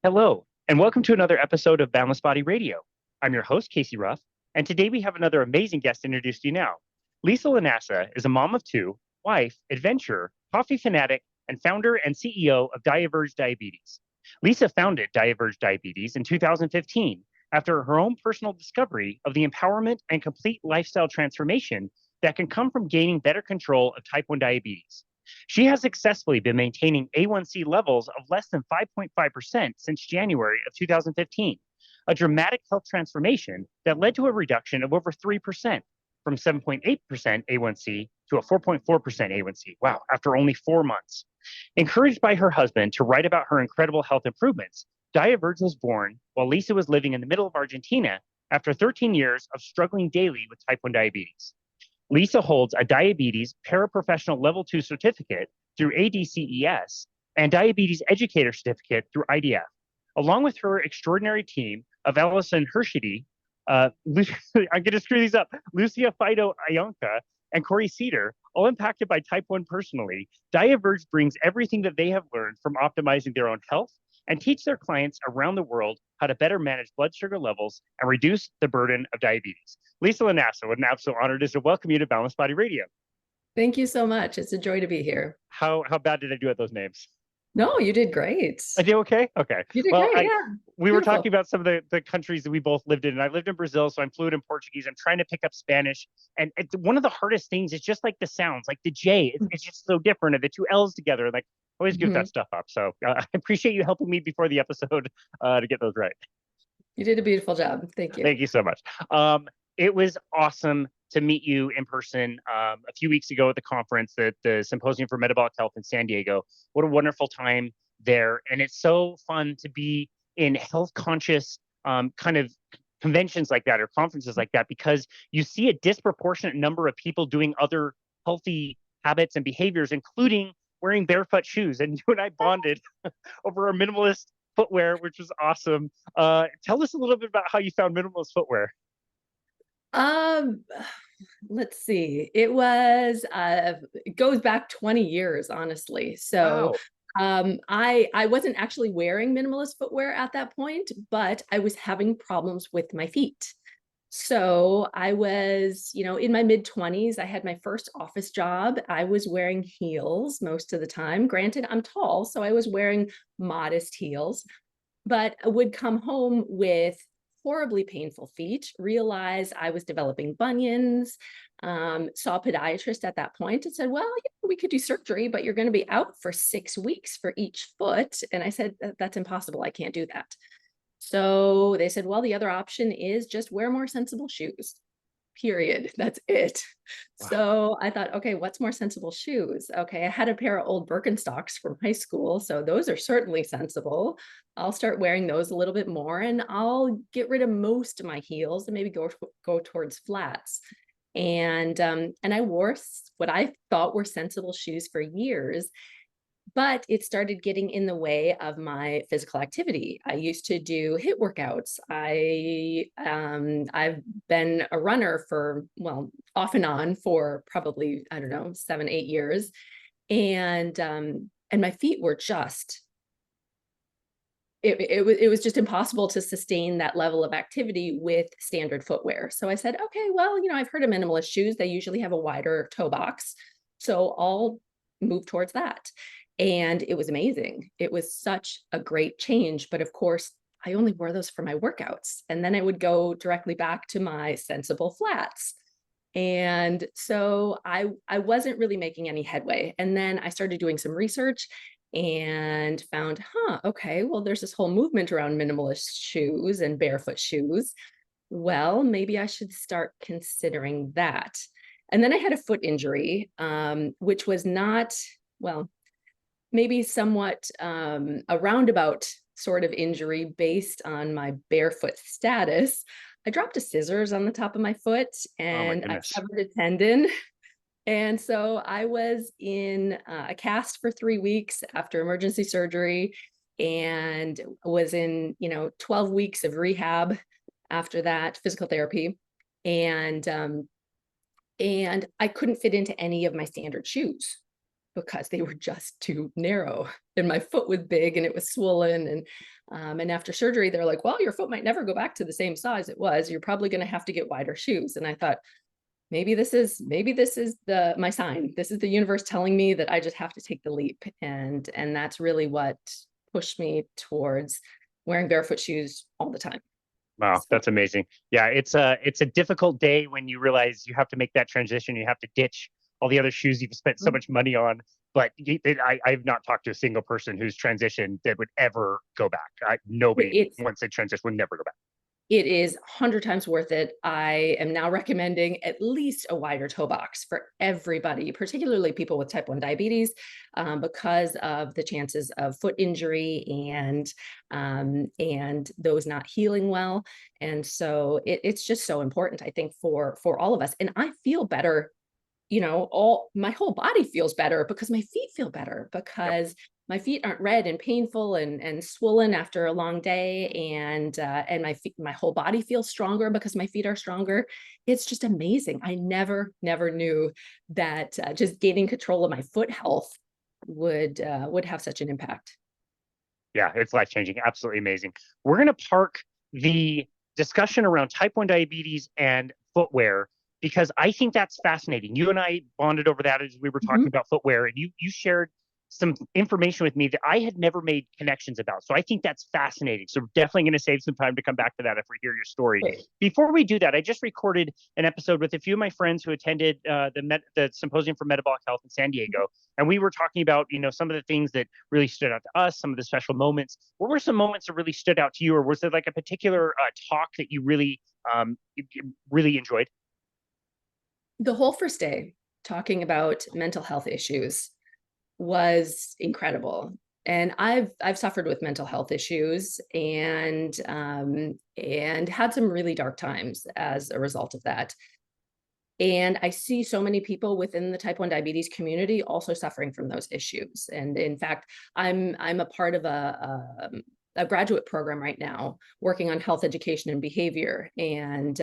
Hello, and welcome to another episode of Boundless Body Radio. I'm your host, Casey Ruff, and today we have another amazing guest to introduce to you now. Lisa Lanassa is a mom of two, wife, adventurer, coffee fanatic, and founder and CEO of diaVerge Diabetes. Lisa founded diaVerge Diabetes in 2015 after her own personal discovery of the empowerment and complete lifestyle transformation that can come from gaining better control of type 1 diabetes. She has successfully been maintaining A1C levels of less than 5.5% since January of 2015, a dramatic health transformation that led to a reduction of over 3% from 7.8% A1C to a 4.4% A1C. Wow, after only 4 months. Encouraged by her husband to write about her incredible health improvements, diaVerge was born while Lisa was living in the middle of Argentina after 13 years of struggling daily with type 1 diabetes. Lisa holds a Diabetes Paraprofessional Level II certificate through ADCES and Diabetes Educator certificate through IDF, along with her extraordinary team of Allison Herschede, I'm going to screw these up, Lucía Feito Allonca, and Kory Seder, all impacted by type 1 personally. diaVerge brings everything that they have learned from optimizing their own health and teach their clients around the world how to better manage blood sugar levels and reduce the burden of diabetes. Lisa Lanassa, what an absolute honor it is to welcome you to Balanced Body Radio. Thank you so much. It's a joy to be here. How bad did I do at those names? No, you did great. I did okay? Okay. You did Well, great, yeah. We were talking about some of the countries that we both lived in, and I lived in Brazil, so I'm fluent in Portuguese. I'm trying to pick up Spanish, and one of the hardest things is just like the sounds, like the J, it's just so different, and the two L's together, like I always give that stuff up. So I appreciate you helping me before the episode to get those right. You did a beautiful job. Thank you. Thank you so much. It was awesome to meet you in person a few weeks ago at the conference, the Symposium for Metabolic Health in San Diego. What a wonderful time there. And it's so fun to be in health conscious kind of conventions like that or conferences like that, because you see a disproportionate number of people doing other healthy habits and behaviors, including wearing barefoot shoes. And you and I bonded over our minimalist footwear, which was awesome. Tell us a little bit about how you found minimalist footwear. Let's see. It goes back 20 years, honestly. So Wow. I wasn't actually wearing minimalist footwear at that point, but I was having problems with my feet. So I was, in my mid-20s. I had my first office job. I was wearing heels most of the time. Granted, I'm tall, so I was wearing modest heels, but I would come home with horribly painful feet, realize I was developing bunions, saw a podiatrist at that point and said, well, yeah, we could do surgery, but you're going to be out for 6 weeks for each foot. And I said, that's impossible. I can't do that. So they said, well, the other option is just wear more sensible shoes. Period. That's it. Wow. So I thought, okay, what's more sensible shoes? Okay, I had a pair of old Birkenstocks from high school, so those are certainly sensible. I'll start wearing those a little bit more, and I'll get rid of most of my heels and maybe go towards flats. And I wore what I thought were sensible shoes for years, but it started getting in the way of my physical activity. I used to do HIIT workouts. I've been a runner for, well, off and on for probably, I don't know, 7, 8 years. And my feet were just, it was just impossible to sustain that level of activity with standard footwear. So I said, okay, well, I've heard of minimalist shoes. They usually have a wider toe box. So I'll move towards that. And it was amazing. It was such a great change. But of course, I only wore those for my workouts. And then I would go directly back to my sensible flats. And so I wasn't really making any headway. And then I started doing some research and found, okay, well, there's this whole movement around minimalist shoes and barefoot shoes. Well, maybe I should start considering that. And then I had a foot injury, which was not, well, maybe somewhat a roundabout sort of injury based on my barefoot status. I dropped a scissors on the top of my foot and I severed a tendon. And so I was in a cast for 3 weeks after emergency surgery and was in, 12 weeks of rehab after that, physical therapy. And I couldn't fit into any of my standard shoes because they were just too narrow and my foot was big and it was swollen. And And after surgery, they're like, well, your foot might never go back to the same size it was. You're probably going to have to get wider shoes. And I thought, maybe this is my sign. This is the universe telling me that I just have to take the leap. And that's really what pushed me towards wearing barefoot shoes all the time. Wow, that's amazing. Yeah, it's a difficult day when you realize you have to make that transition. You have to ditch all the other shoes you've spent so much money on. But I've not talked to a single person who's transitioned that would ever go back. Nobody, once they transition, would never go back. It is 100 times worth it. I am now recommending at least a wider toe box for everybody, particularly people with type 1 diabetes, because of the chances of foot injury and those not healing well. And so it's just so important, I think, for all of us. And I feel better, my whole body feels better because my feet feel better, because my feet aren't red and painful and swollen after a long day, and my whole body feels stronger because my feet are stronger. It's just amazing. I never knew that just gaining control of my foot health would have such an impact. Yeah, it's life-changing. Absolutely amazing. We're going to park the discussion around type 1 diabetes and footwear, because I think that's fascinating. You and I bonded over that as we were talking about footwear, and you shared some information with me that I had never made connections about. So I think that's fascinating. So we're definitely going to save some time to come back to that if we hear your story. Great. Before we do that, I just recorded an episode with a few of my friends who attended the Symposium for Metabolic Health in San Diego. And we were talking about, some of the things that really stood out to us, some of the special moments. What were some moments that really stood out to you? Or was there like a particular talk that you really enjoyed? The whole first day talking about mental health issues was incredible. And I've suffered with mental health issues and had some really dark times as a result of that. And I see so many people within the type 1 diabetes community also suffering from those issues. And in fact, I'm a part of a graduate program right now working on health education and behavior. And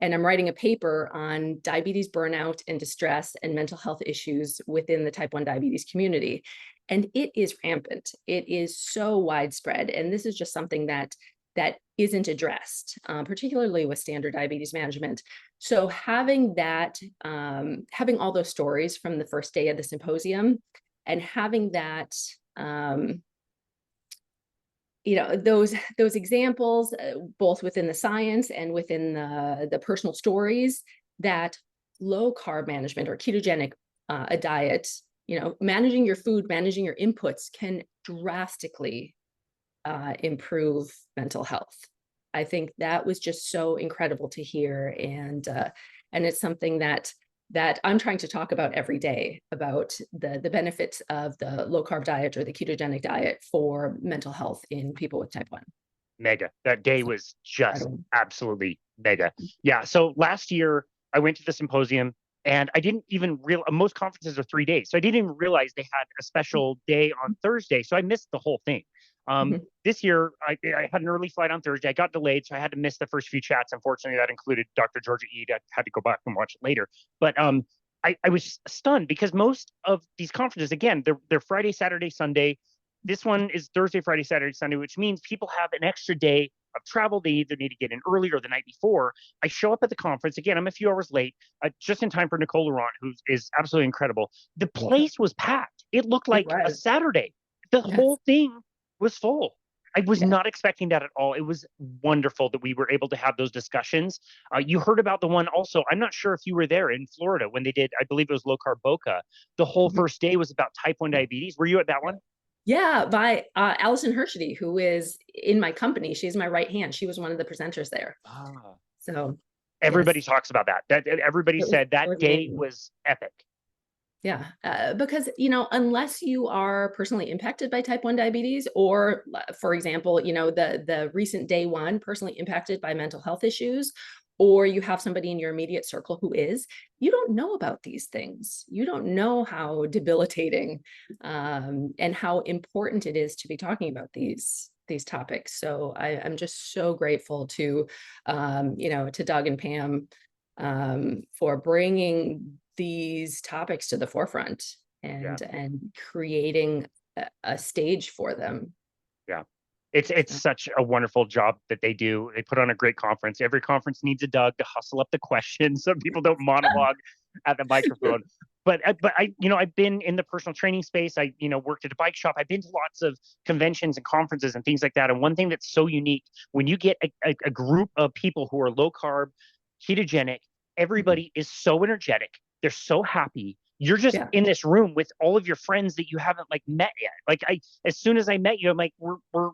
I'm writing a paper on diabetes burnout and distress and mental health issues within the type 1 diabetes community. And it is rampant. It is so widespread. And this is just something that isn't addressed, particularly with standard diabetes management. So having that, having all those stories from the first day of the symposium, and having that, those examples, both within the science and within the personal stories, that low carb management or ketogenic a diet, managing your food, managing your inputs can drastically improve mental health. I think that was just so incredible to hear, and it's something that I'm trying to talk about every day, about the benefits of the low carb diet or the ketogenic diet for mental health in people with type 1. Mega. That day was just absolutely mega. Yeah. So last year I went to the symposium, and I didn't even realize most conferences are 3 days. So I didn't even realize they had a special day on Thursday. So I missed the whole thing. This year, I had an early flight on Thursday. I got delayed, so I had to miss the first few chats. Unfortunately, that included Dr. Georgia Eid. I had to go back and watch it later. But I was stunned because most of these conferences, again, they're Friday, Saturday, Sunday. This one is Thursday, Friday, Saturday, Sunday, which means people have an extra day of travel. They either need to get in early or the night before. I show up at the conference. Again, I'm a few hours late, just in time for Nicole Laurent, who is absolutely incredible. The place was packed. It looked like a Saturday. The whole thing was full. I was not expecting that at all. It was wonderful that we were able to have those discussions. You heard about the one also. I'm not sure if you were there in Florida when they did, I believe it was low carb Boca. The whole first day was about type 1 diabetes. Were you at that one? Yeah, by Allison Herschede, who is in my company. She's my right hand. She was one of the presenters there. So everybody talks about that. Everybody said that day was epic. Yeah, because, unless you are personally impacted by type 1 diabetes, or for example, the recent day one personally impacted by mental health issues, or you have somebody in your immediate circle who is, you don't know about these things. You don't know how debilitating and how important it is to be talking about these topics. So I'm just so grateful to, to Doug and Pam for bringing these topics to the forefront and creating a stage for them. Yeah. It's such a wonderful job that they do. They put on a great conference. Every conference needs a Doug to hustle up the questions so people don't monologue at the microphone. But I've been in the personal training space. I worked at a bike shop. I've been to lots of conventions and conferences and things like that. And one thing that's so unique when you get a group of people who are low carb, ketogenic, everybody is so energetic. They're so happy. You're just in this room with all of your friends that you haven't like met yet. Like as soon as I met you, I'm like, we're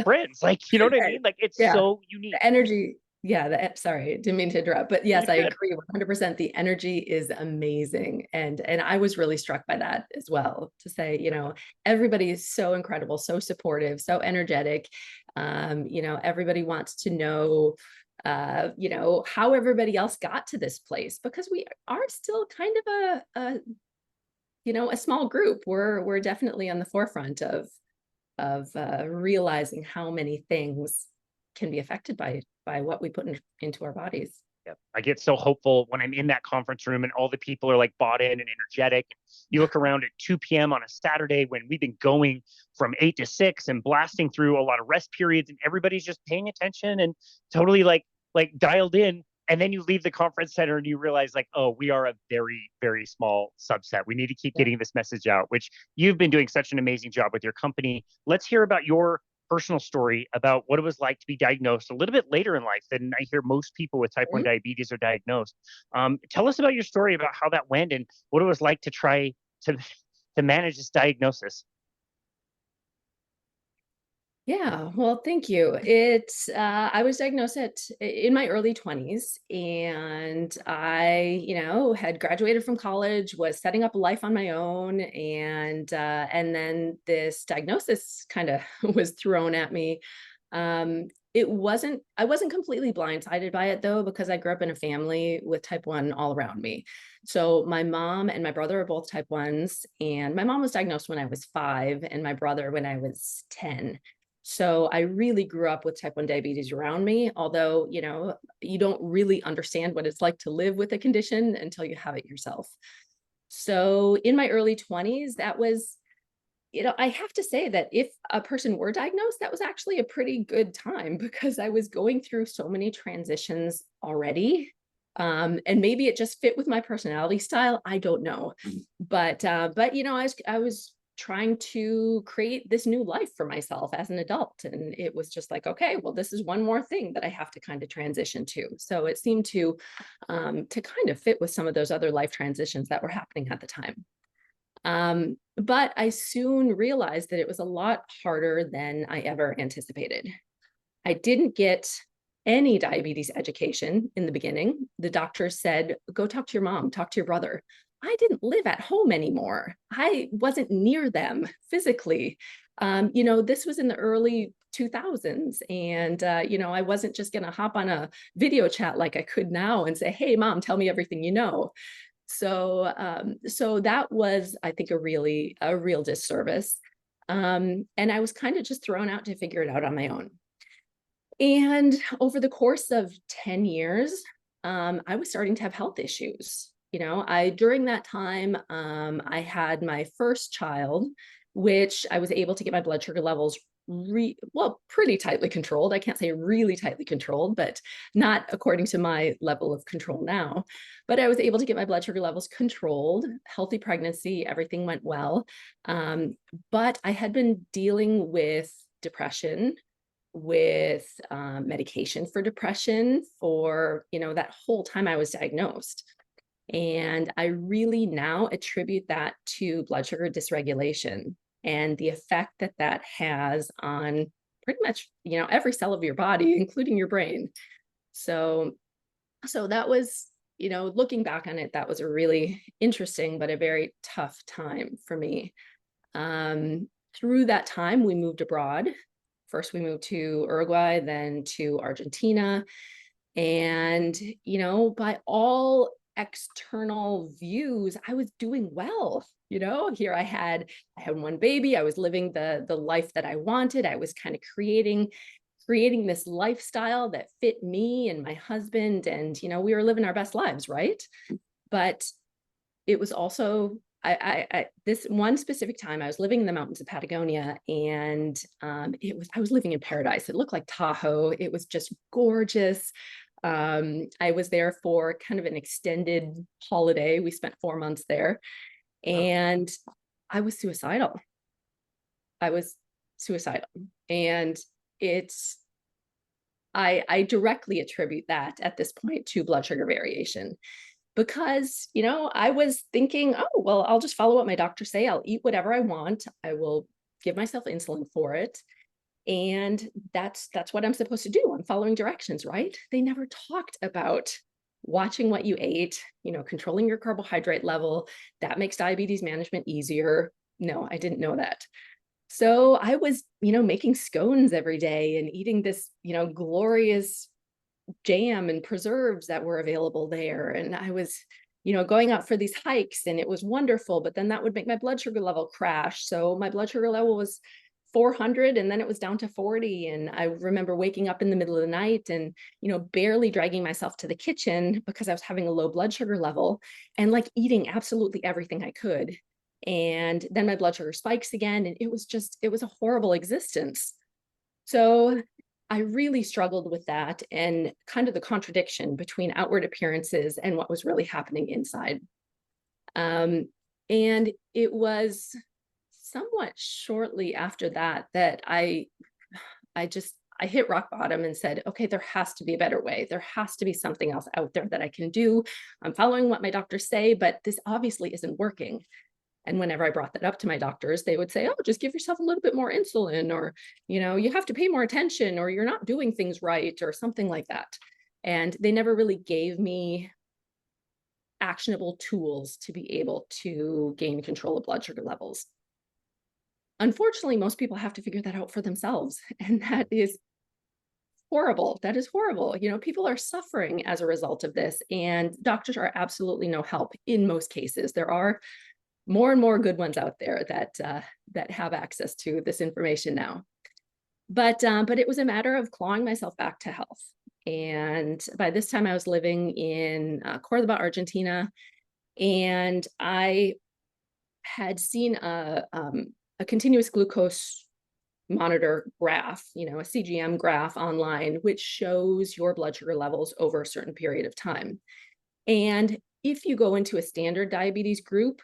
friends. Like, you know what I mean? Like it's so unique. The energy. Yeah, sorry, didn't mean to interrupt, but yes, I Good. agree 100%. The energy is amazing. And I was really struck by that as well, to say, everybody is so incredible, so supportive, so energetic. Everybody wants to know, how everybody else got to this place, because we are still kind of a small group. We're definitely on the forefront of realizing how many things can be affected by what we put into our bodies. Yep. I get so hopeful when I'm in that conference room and all the people are like bought in and energetic. You look around at 2 p.m. on a Saturday when we've been going from 8 to 6 and blasting through a lot of rest periods, and everybody's just paying attention and totally like dialed in. And then you leave the conference center and you realize like, oh, we are a very, very small subset. We need to keep getting this message out, which you've been doing such an amazing job with your company. Let's hear about your personal story about what it was like to be diagnosed a little bit later in life than I hear most people with type 1 diabetes are diagnosed. Tell us about your story about how that went and what it was like to try to manage this diagnosis. Yeah, well, thank you. I was diagnosed in my early 20s, and I, had graduated from college, was setting up a life on my own, and then this diagnosis kind of was thrown at me. I wasn't completely blindsided by it though, because I grew up in a family with type 1 all around me. So my mom and my brother are both type 1s, and my mom was diagnosed when I was 5 and my brother when I was 10. So I really grew up with type 1 diabetes around me, although, you don't really understand what it's like to live with a condition until you have it yourself. So in my early 20s, that was, I have to say that if a person were diagnosed, that was actually a pretty good time, because I was going through so many transitions already. And maybe it just fit with my personality style. I don't know. But I was trying to create this new life for myself as an adult. And it was just like, okay, well, this is one more thing that I have to kind of transition to. So it seemed to kind of fit with some of those other life transitions that were happening at the time. But I soon realized that it was a lot harder than I ever anticipated. I didn't get any diabetes education in the beginning. The doctor said, go talk to your mom, talk to your brother. I didn't live at home anymore. I wasn't near them physically. This was in the early 2000s. And, I wasn't just going to hop on a video chat like I could now and say, hey, mom, tell me everything you know. So that was, I think, a real disservice. And I was kind of just thrown out to figure it out on my own. And over the course of 10 years, I was starting to have health issues. During that time, I had my first child, which I was able to get my blood sugar levels pretty tightly controlled. I can't say really tightly controlled, but not according to my level of control now. But I was able to get my blood sugar levels controlled, healthy pregnancy, everything went well. But I had been dealing with depression, with medication for depression for, that whole time I was diagnosed. And I really now attribute that to blood sugar dysregulation and the effect that that has on pretty much, every cell of your body, including your brain. So that was, looking back on it, that was a really interesting, but a very tough time for me. Through that time, we moved abroad. First, we moved to Uruguay, then to Argentina. And, by all external views, I was doing well. Here I had one baby. I was living the life that I wanted. I was kind of creating this lifestyle that fit me and my husband. And, we were living our best lives, right? But it was also this one specific time I was living in the mountains of Patagonia, and I was living in paradise. It looked like Tahoe. It was just gorgeous. I was there for kind of an extended holiday. We spent 4 months there, and I was suicidal. And I directly attribute that at this point to blood sugar variation, because, I was thinking, oh, well, I'll just follow what my doctors say. I'll eat whatever I want. I will give myself insulin for it. And that's what I'm supposed to do. I'm following directions, right? They never talked about watching what you ate, controlling your carbohydrate level. That makes diabetes management easier. No, I didn't know that. So I was, making scones every day and eating this, glorious jam and preserves that were available there. And I was, going out for these hikes, and it was wonderful, but then that would make my blood sugar level crash. So my blood sugar level was 400, and then it was down to 40. And I remember waking up in the middle of the night and, barely dragging myself to the kitchen because I was having a low blood sugar level, and like eating absolutely everything I could. And then my blood sugar spikes again. And it was a horrible existence. So I really struggled with that, and kind of the contradiction between outward appearances and what was really happening inside. And it was somewhat shortly after that I hit rock bottom and said, okay, there has to be a better way. There has to be something else out there that I can do. I'm following what my doctors say, but this obviously isn't working. And whenever I brought that up to my doctors, they would say, oh, just give yourself a little bit more insulin, or, you have to pay more attention, or you're not doing things right, or something like that. And they never really gave me actionable tools to be able to gain control of blood sugar levels. Unfortunately, most people have to figure that out for themselves. And that is horrible. That is horrible. People are suffering as a result of this, and doctors are absolutely no help in most cases. There are more and more good ones out there that have access to this information now. But it was a matter of clawing myself back to health. And by this time I was living in Cordoba, Argentina, and I had seen a continuous glucose monitor graph, a CGM graph online, which shows your blood sugar levels over a certain period of time. And if you go into a standard diabetes group,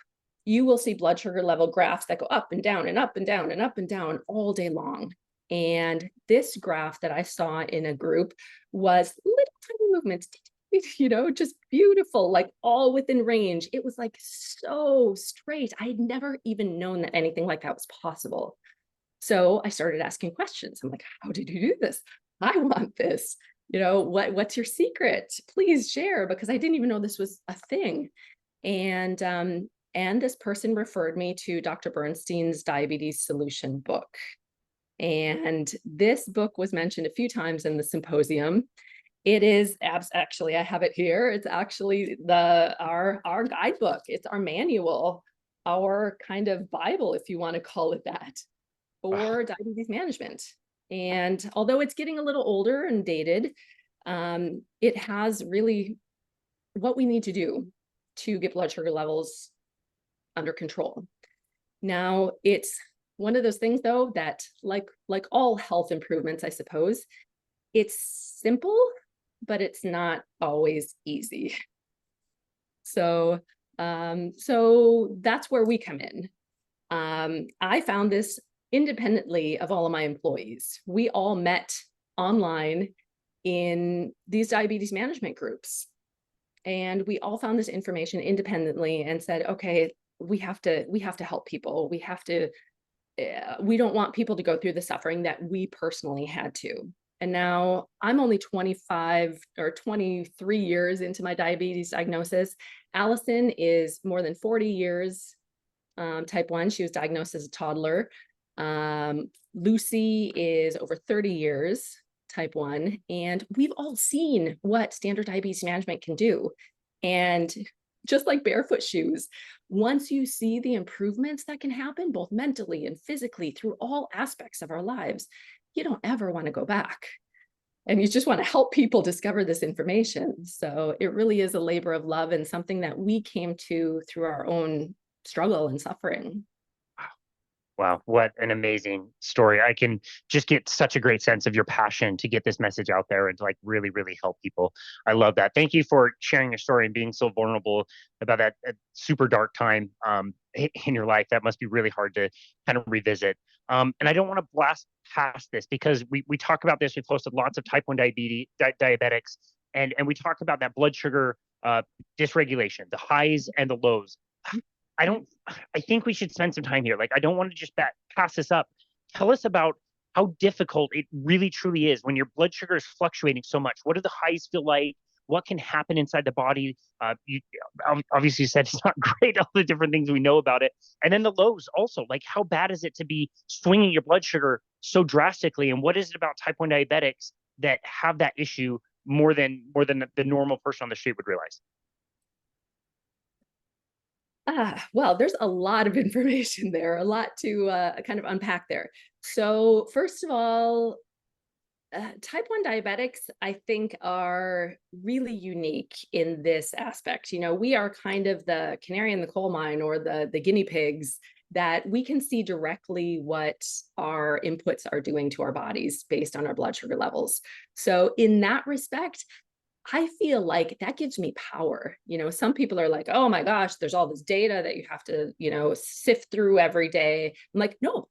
you will see blood sugar level graphs that go up and down and up and down and up and down all day long. And this graph that I saw in a group was little tiny movements, just beautiful, like all within range. It was like so straight. I had never even known that anything like that was possible. So I started asking questions. I'm like, how did you do this? I want this. What's your secret? Please share, because I didn't even know this was a thing. And this person referred me to Dr. Bernstein's Diabetes Solution book. And this book was mentioned a few times in the symposium. It is actually, I have it here. It's actually our guidebook. It's our manual, our kind of Bible, if you want to call it that, for diabetes management. And although it's getting a little older and dated, it has really what we need to do to get blood sugar levels under control. Now, it's one of those things, though, that like all health improvements, I suppose, it's simple, but it's not always easy. So that's where we come in. I found this independently of all of my employees. We all met online in these diabetes management groups, and we all found this information independently and said, okay, we have to help people. We don't want people to go through the suffering that we personally had to. And now I'm only 25 or 23 years into my diabetes diagnosis. Allison is more than 40 years type 1. She was diagnosed as a toddler. Lucy is over 30 years type 1. And we've all seen what standard diabetes management can do. And just like barefoot shoes, once you see the improvements that can happen both mentally and physically through all aspects of our lives, you don't ever want to go back. And you just want to help people discover this information. So it really is a labor of love, and something that we came to through our own struggle and suffering. Wow, what an amazing story. I can just get such a great sense of your passion to get this message out there and to like really, really help people. I love that. Thank you for sharing your story and being so vulnerable about that super dark time in your life. That must be really hard to kind of revisit. And I don't want to blast past this because we talk about this. We've hosted lots of type 1 diabetics, and we talk about that blood sugar dysregulation, the highs and the lows. I think we should spend some time here. Like, I don't want to just pass this up. Tell us about how difficult it really truly is when your blood sugar is fluctuating so much. What do the highs feel like? What can happen inside the body? You obviously said it's not great, all the different things we know about it. And then the lows also, like how bad is it to be swinging your blood sugar so drastically? And what is it about type 1 diabetics that have that issue more than the normal person on the street would realize? Well, there's a lot of information there, a lot to kind of unpack there. So first of all, type 1 diabetics, I think, are really unique in this aspect. You know, we are kind of the canary in the coal mine, or the guinea pigs, that we can see directly what our inputs are doing to our bodies based on our blood sugar levels. So in that respect, I feel like that gives me power. You know, some people are like, oh my gosh, there's all this data that you have to, you know, sift through every day. I'm like, no,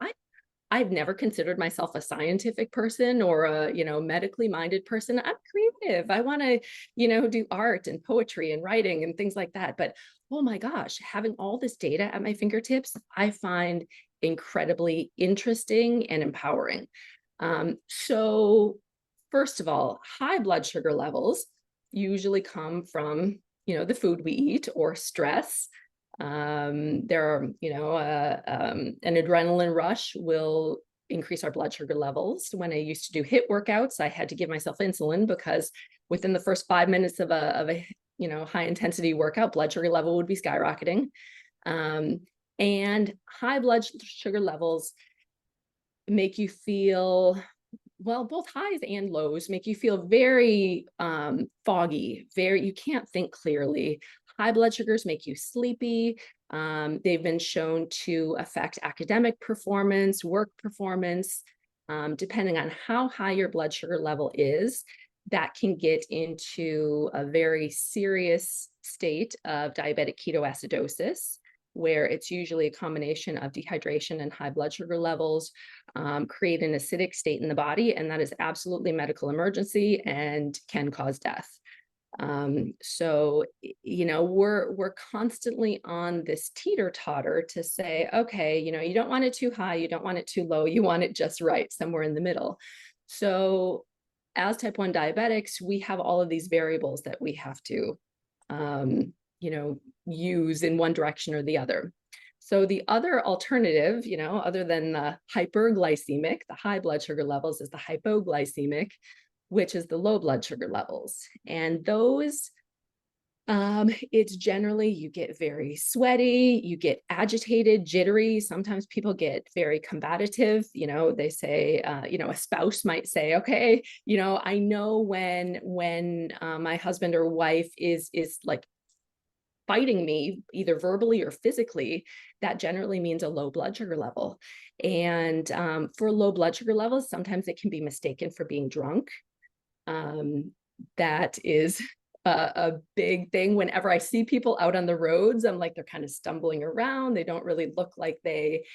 I've never considered myself a scientific person or a, you know, medically minded person. I'm creative. I want to, you know, do art and poetry and writing and things like that. But oh my gosh, having all this data at my fingertips, I find incredibly interesting and empowering. So first of all, high blood sugar levels usually come from, you know, the food we eat or stress. There are, you know, an adrenaline rush will increase our blood sugar levels. When I used to do HIIT workouts, I had to give myself insulin because within the first 5 minutes of a you know, high intensity workout, blood sugar level would be skyrocketing. And high blood sugar levels make you feel, well, both highs and lows make you feel very foggy, you can't think clearly. High blood sugars make you sleepy. They've been shown to affect academic performance, work performance. Depending on how high your blood sugar level is, that can get into a very serious state of diabetic ketoacidosis, where it's usually a combination of dehydration and high blood sugar levels create an acidic state in the body, and that is absolutely a medical emergency and can cause death. So, you know, we're constantly on this teeter-totter to say, okay, you know, you don't want it too high, you don't want it too low, you want it just right, somewhere in the middle. So as type 1 diabetics, we have all of these variables that we have to you know, use in one direction or the other. So the other alternative, you know, other than the hyperglycemic, the high blood sugar levels, is the hypoglycemic, which is the low blood sugar levels. And those, it's generally, you get very sweaty, you get agitated, jittery. Sometimes people get very combative. You know, they say, you know, a spouse might say, okay, you know, I know when my husband or wife is like fighting me either verbally or physically, that generally means a low blood sugar level. And for low blood sugar levels, sometimes it can be mistaken for being drunk. That is a big thing. Whenever I see people out on the roads, I'm like, they're kind of stumbling around. They don't really look like they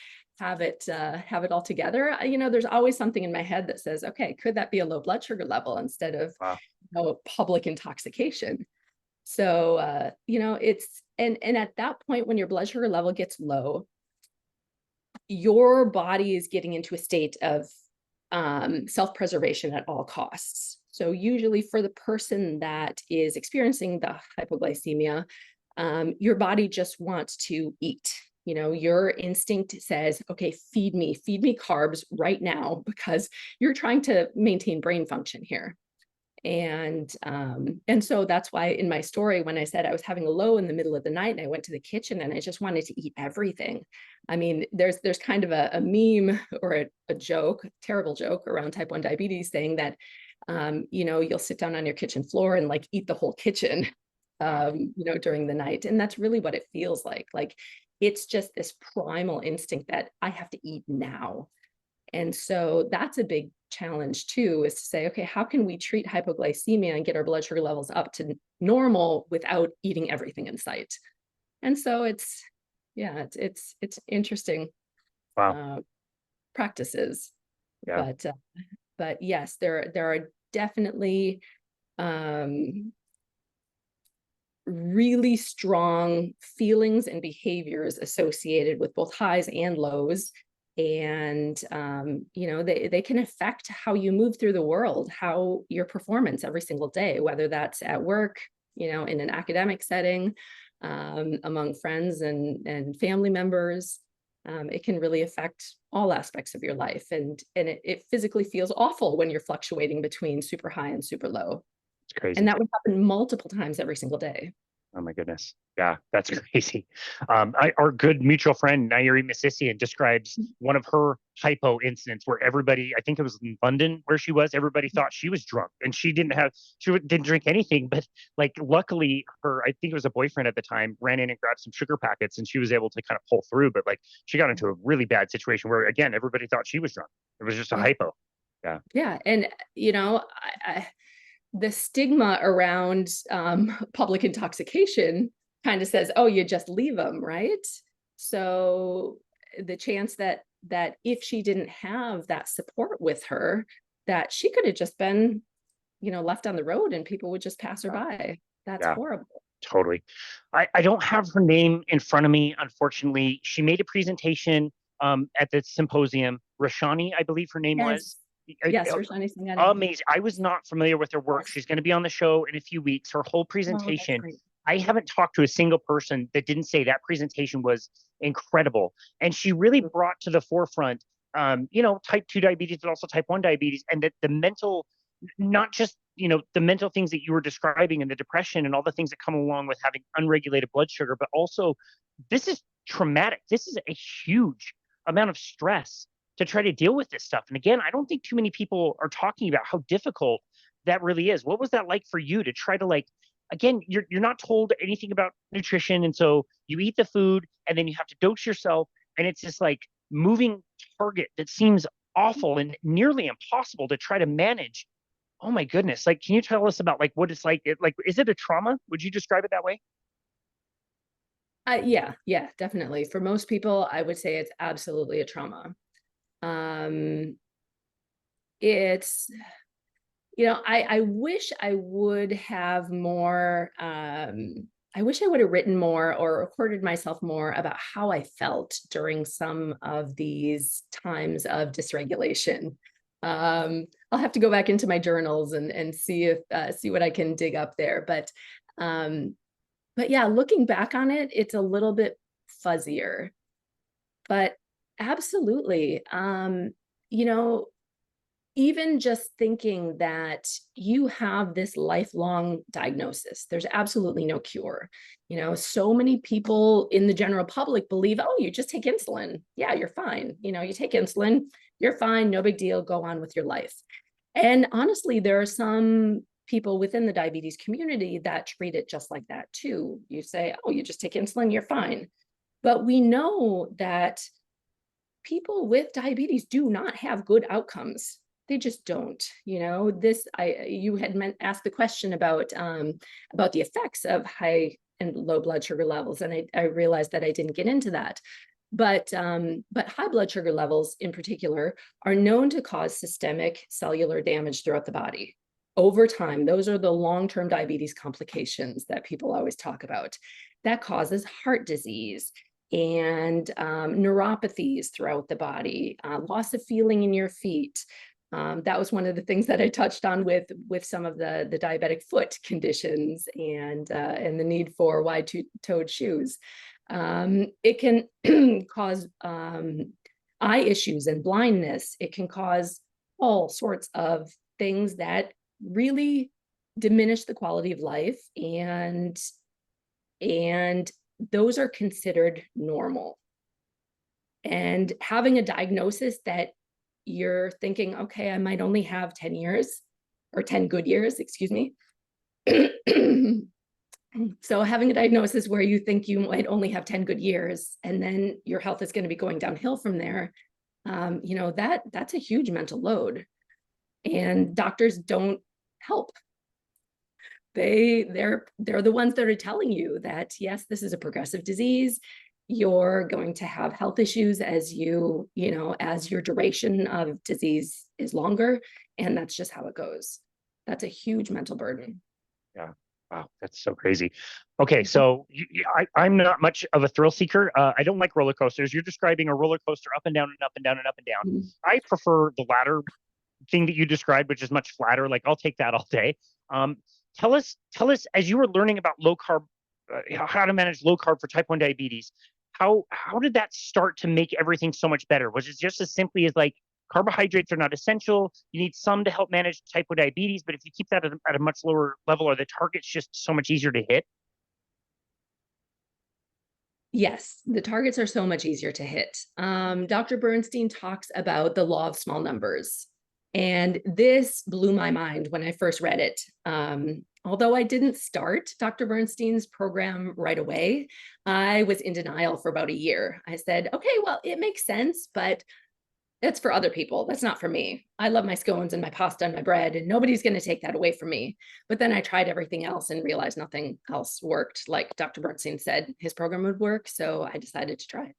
have it all together. You know, there's always something in my head that says, okay, could that be a low blood sugar level instead of Wow. you know, public intoxication? So, you know, it's, and at that point, when your blood sugar level gets low, your body is getting into a state of self-preservation at all costs. So usually for the person that is experiencing the hypoglycemia, your body just wants to eat. You know, your instinct says, okay, feed me carbs right now, because you're trying to maintain brain function here. And so that's why in my story, when I said I was having a low in the middle of the night and I went to the kitchen and I just wanted to eat everything. I mean, there's kind of a meme or a joke, a terrible joke around type 1 diabetes saying that, you know, you'll sit down on your kitchen floor and like eat the whole kitchen, you know, during the night. And that's really what it feels like. Like it's just this primal instinct that I have to eat now. And so that's a big challenge too, is to say, okay, how can we treat hypoglycemia and get our blood sugar levels up to normal without eating everything in sight? And so it's interesting Wow. practices, Yeah. but yes, there are definitely really strong feelings and behaviors associated with both highs and lows. And, they can affect how you move through the world, how your performance every single day, whether that's at work, in an academic setting, among friends and family members. It can really affect all aspects of your life. And it physically feels awful when you're fluctuating between super high and super low. It's crazy. And that would happen multiple times every single day. Oh my goodness. Yeah, that's crazy. Our good mutual friend, Nairi Missisian, describes one of her hypo incidents where everybody, I think it was in London where she was, everybody thought she was drunk and she didn't drink anything. But like, luckily I think it was a boyfriend at the time, ran in and grabbed some sugar packets and she was able to kind of pull through. But like, she got into a really bad situation where, again, everybody thought she was drunk. It was just a hypo. Yeah. Yeah. And, the stigma around public intoxication kind of says, oh, you just leave them, right? So the chance that if she didn't have that support with her, that she could have just been, left on the road and people would just pass her by. That's horrible. Totally. I don't have her name in front of me, unfortunately. She made a presentation at the symposium. Rashani, I believe her name was. Yes, Rashani Singh. Amazing. I was not familiar with her work. She's going to be on the show in a few weeks. Her whole presentation, I haven't talked to a single person that didn't say that presentation was incredible. And she really brought to the forefront, type 2 diabetes, but also type 1 diabetes, and that the mental, not just, the mental things that you were describing and the depression and all the things that come along with having unregulated blood sugar, but also this is traumatic. This is a huge amount of stress to try to deal with this stuff. And again, I don't think too many people are talking about how difficult that really is. What was that like for you to try to again, you're not told anything about nutrition. And so you eat the food and then you have to dose yourself. And it's this like moving target that seems awful and nearly impossible to try to manage. Oh my goodness. Like, can you tell us about what it's like? Is it a trauma? Would you describe it that way? Yeah, definitely. For most people, I would say it's absolutely a trauma. It's, I wish I would have more, I wish I would have written more or recorded myself more about how I felt during some of these times of dysregulation. I'll have to go back into my journals and see what I can dig up there. But yeah, looking back on it, it's a little bit fuzzier, but absolutely. Even just thinking that you have this lifelong diagnosis, there's absolutely no cure. So many people in the general public believe, oh, you just take insulin. Yeah, you're fine. You take insulin, you're fine. No big deal. Go on with your life. And honestly, there are some people within the diabetes community that treat it just like that too. You say, oh, you just take insulin, you're fine. But we know that people with diabetes do not have good outcomes. They just don't. You had asked the question about the effects of high and low blood sugar levels, and I realized that I didn't get into that. But high blood sugar levels in particular are known to cause systemic cellular damage throughout the body. Over time, those are the long-term diabetes complications that people always talk about. That causes heart disease and neuropathies throughout the body, loss of feeling in your feet. That was one of the things that I touched on with some of the diabetic foot conditions and the need for wide-toed shoes. It can cause eye issues and blindness. It can cause all sorts of things that really diminish the quality of life, and those are considered normal. And having a diagnosis that you're thinking, okay, I might only have 10 years or 10 good years, excuse me. So having a diagnosis where you think you might only have 10 good years and then your health is going to be going downhill from there, that's a huge mental load. And doctors don't help. They're the ones that are telling you that, yes, this is a progressive disease. You're going to have health issues as as your duration of disease is longer. And that's just how it goes. That's a huge mental burden. Yeah. Wow, that's so crazy. Okay, so I'm not much of a thrill seeker. I don't like roller coasters. You're describing a roller coaster up and down and up and down and up and down. Mhm. I prefer the latter thing that you described, which is much flatter. Like I'll take that all day. Tell us, as you were learning about low carb, how to manage low carb for type 1 diabetes, how did that start to make everything so much better? Was it just as simply as like carbohydrates are not essential, you need some to help manage type 1 diabetes, but if you keep that at a much lower level, are the targets just so much easier to hit? Yes, the targets are so much easier to hit. Dr. Bernstein talks about the law of small numbers. And this blew my mind when I first read it. Although I didn't start Dr. Bernstein's program right away, I was in denial for about a year. I said, okay, well, it makes sense, but it's for other people. That's not for me. I love my scones and my pasta and my bread, and nobody's going to take that away from me. But then I tried everything else and realized nothing else worked. Like Dr. Bernstein said, his program would work. So I decided to try it.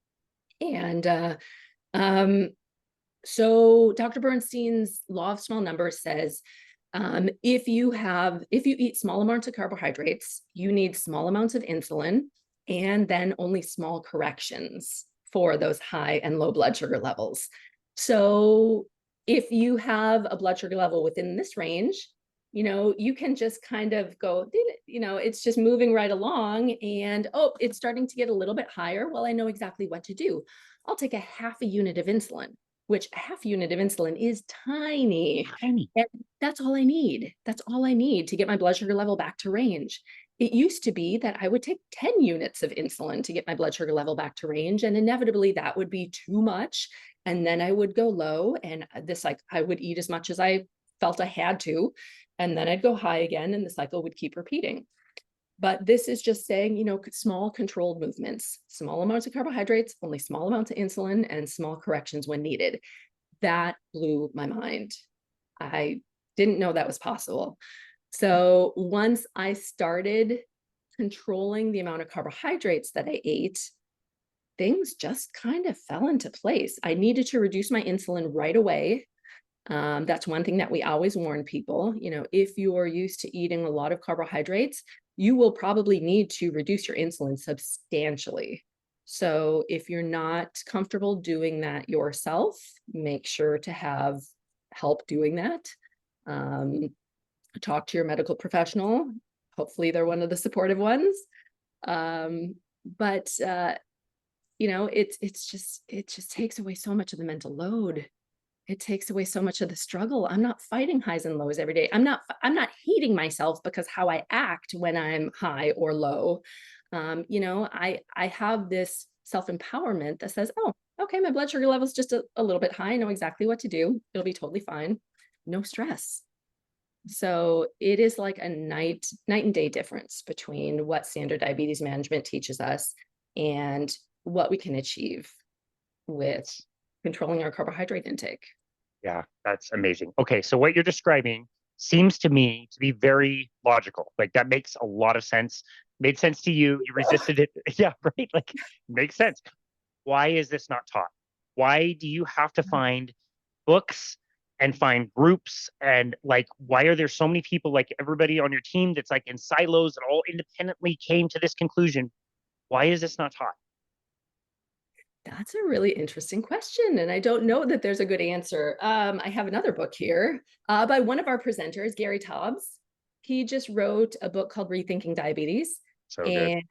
And so Dr. Bernstein's law of small numbers says, if you eat small amounts of carbohydrates, you need small amounts of insulin and then only small corrections for those high and low blood sugar levels. So if you have a blood sugar level within this range, you can just kind of go, it's just moving right along and, oh, it's starting to get a little bit higher. Well, I know exactly what to do. I'll take a half a unit of insulin, which a half unit of insulin is tiny. Tiny. And that's all I need. That's all I need to get my blood sugar level back to range. It used to be that I would take 10 units of insulin to get my blood sugar level back to range. And inevitably that would be too much. And then I would go low and I would eat as much as I felt I had to. And then I'd go high again and the cycle would keep repeating. But this is just saying, small controlled movements, small amounts of carbohydrates, only small amounts of insulin and small corrections when needed. That blew my mind. I didn't know that was possible. So once I started controlling the amount of carbohydrates that I ate, things just kind of fell into place. I needed to reduce my insulin right away. That's one thing that we always warn people. If you are used to eating a lot of carbohydrates, you will probably need to reduce your insulin substantially. So if you're not comfortable doing that yourself, make sure to have help doing that. Talk to your medical professional. Hopefully they're one of the supportive ones. But it just takes away so much of the mental load. It takes away so much of the struggle. I'm not fighting highs and lows every day. I'm not hating myself because how I act when I'm high or low. I have this self-empowerment that says, oh, okay, my blood sugar level is just a little bit high. I know exactly what to do. It'll be totally fine. No stress. So it is like a night and day difference between what standard diabetes management teaches us and what we can achieve with controlling our carbohydrate intake. Yeah, that's amazing. Okay, so what you're describing seems to me to be very logical. Like that makes a lot of sense. Made sense to you. You resisted it. Yeah, right. Like makes sense. Why is this not taught? Why do you have to find books and find groups? And like, why are there so many people, like everybody on your team that's like in silos and all independently came to this conclusion? Why is this not taught? That's a really interesting question. And I don't know that there's a good answer. I have another book here by one of our presenters, Gary Taubes. He just wrote a book called Rethinking Diabetes. So good. And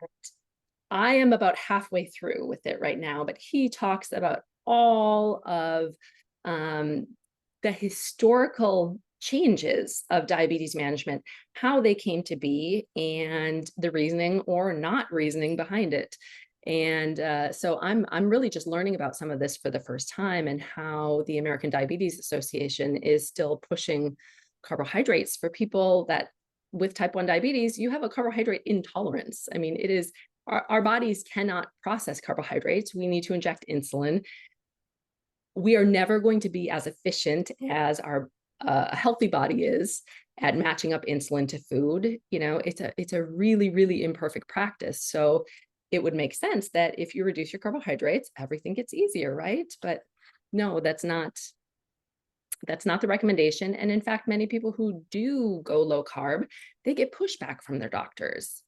I am about halfway through with it right now, but he talks about all of the historical changes of diabetes management, how they came to be, and the reasoning or not reasoning behind it. And so I'm really just learning about some of this for the first time and how the American Diabetes Association is still pushing carbohydrates for people that with type 1 diabetes, you have a carbohydrate intolerance. I mean, it is our bodies cannot process carbohydrates. We need to inject insulin. We are never going to be as efficient as our healthy body is at matching up insulin to food. You know, it's a really, really imperfect practice. So it would make sense that if you reduce your carbohydrates, everything gets easier, right? But no, that's not the recommendation. And in fact, many people who do go low carb, they get pushback from their doctors